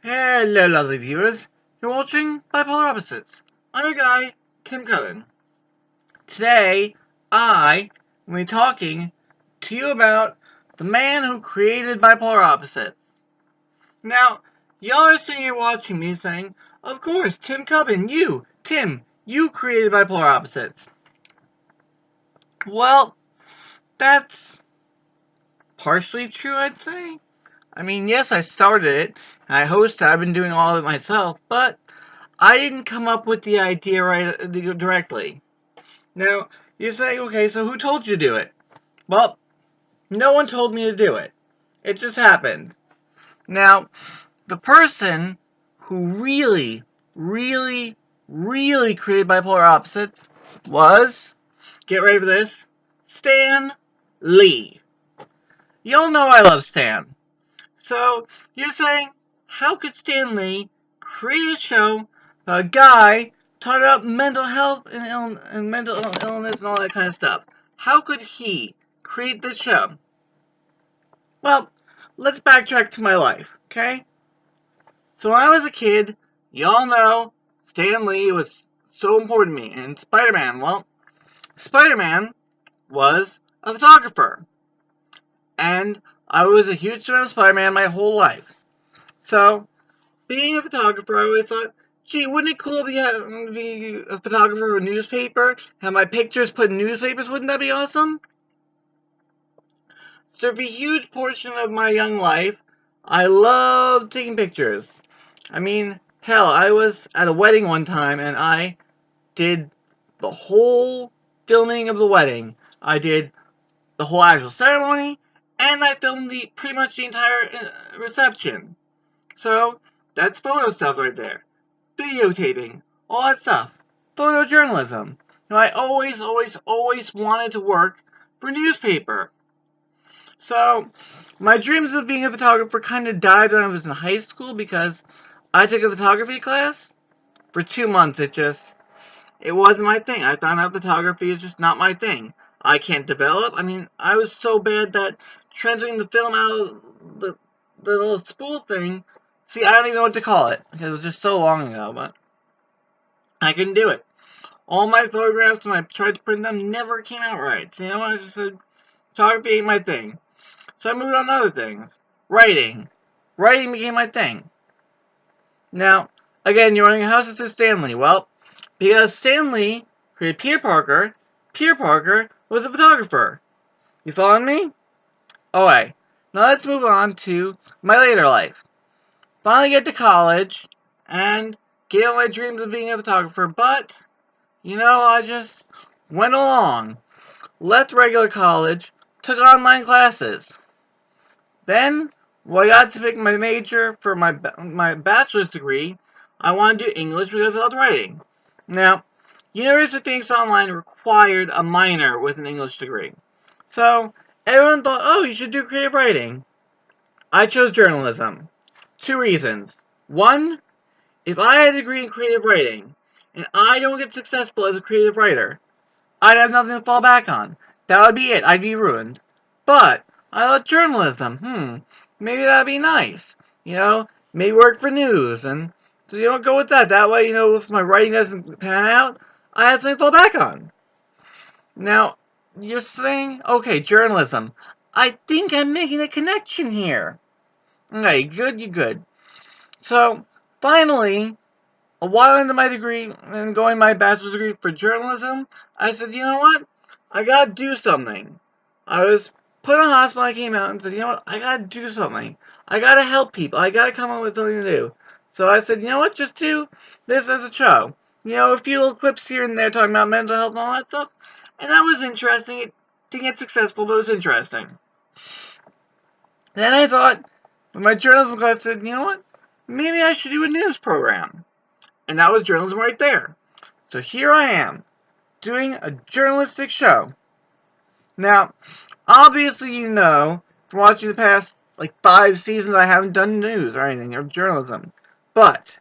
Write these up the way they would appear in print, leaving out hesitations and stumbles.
Hello, lovely viewers. You're watching Bipolar Opposites. I'm your guy, Tim Cullen. Today, I will be talking to you about the man who created Bipolar Opposites. Now, y'all are sitting here watching me saying, of course, Tim Cullen, Tim, you created Bipolar Opposites. Well, that's partially true, I'd say. I mean, yes, I started it, and I hosted it, I've been doing all of it myself, but I didn't come up with the idea directly. Now, you're saying, okay, so who told you to do it? Well, no one told me to do it. It just happened. Now, the person who really created Bipolar Opposites was, get ready for this, Stan Lee. You'll know I love Stan. So, you're saying, how could Stan Lee create a show about a guy talking about mental health and mental illness and all that kind of stuff? How could he create this show? Well, let's backtrack to my life, okay? So when I was a kid, y'all know Stan Lee was so important to me. And Spider-Man, well, Spider-Man was a photographer. And I was a huge fan of Spider-Man my whole life. So, being a photographer, I always thought, gee, wouldn't it cool to be a photographer of a newspaper? Have my pictures put in newspapers? Wouldn't that be awesome? So for a huge portion of my young life, I loved taking pictures. I mean, hell, I was at a wedding one time and I did the whole filming of the wedding. I did the whole actual ceremony, and I filmed pretty much the entire reception. So, that's photo stuff right there. Videotaping, all that stuff. Photojournalism. I always wanted to work for a newspaper. So, my dreams of being a photographer kind of died when I was in high school because I took a photography class. For 2 months, it wasn't my thing. I found out photography is just not my thing. I can't develop. I mean, I was so bad that transferring the film out of the little spool thing, see, I don't even know what to call it, because it was just so long ago, but I couldn't do it. All my photographs, when I tried to print them, never came out right. So, I just said, photography ain't my thing. So I moved on to other things. Writing. Writing became my thing. Now, again, you're wondering, how is this Stan Lee? Well, because Stan Lee created Peter Parker was a photographer. You following me? Alright, now let's move on to my later life. Finally get to college, and get on my dreams of being a photographer, but, I just went along. Left regular college, took online classes. Then, when I got to pick my major for my bachelor's degree, I wanted to do English because I loved writing. Now, University of Phoenix Online required a minor with an English degree. So, everyone thought, oh, you should do creative writing. I chose journalism. 2 reasons. One, if I had a degree in creative writing, and I don't get successful as a creative writer, I'd have nothing to fall back on. That would be it. I'd be ruined. But I love journalism. Maybe that'd be nice. Maybe work for news, and so go with that. That way, if my writing doesn't pan out, I have something to fall back on. Now, you're saying, okay, journalism. I think I'm making a connection here. Okay, good, you good. So, finally, a while into my degree and going my bachelor's degree for journalism, I said, you know what? I gotta do something. I was put in a hospital, I came out and said, you know what? I gotta do something. I gotta help people. I gotta come up with something to do. So I said, you know what? Just do this as a show. A few little clips here and there talking about mental health and all that stuff. And that was interesting. It didn't get successful, but it was interesting. Then I thought, when my journalism class said, you know what? Maybe I should do a news program. And that was journalism right there. So here I am, doing a journalistic show. Now, obviously from watching the past, 5 seasons, I haven't done news or anything, or journalism. But,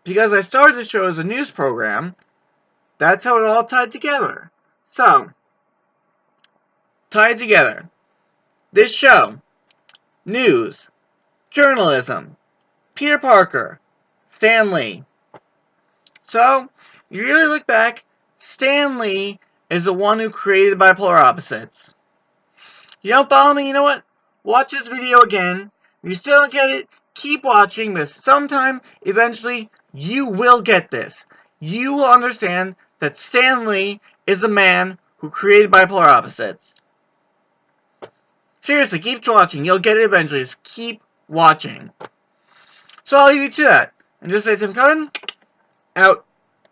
because I started the show as a news program, that's how it all tied together. So, tied together. This show, news, journalism, Peter Parker, Stan Lee. So, you really look back, Stan Lee is the one who created Bipolar Opposites. You don't follow me? You know what? Watch this video again. If you still don't get it, keep watching, because sometime, eventually, you will get this. You will understand that Stan Lee is the man who created Bipolar Opposites. Seriously, keep watching. You'll get it eventually. Just keep watching. So I'll leave you to that. And just say, Tim Cullen, out.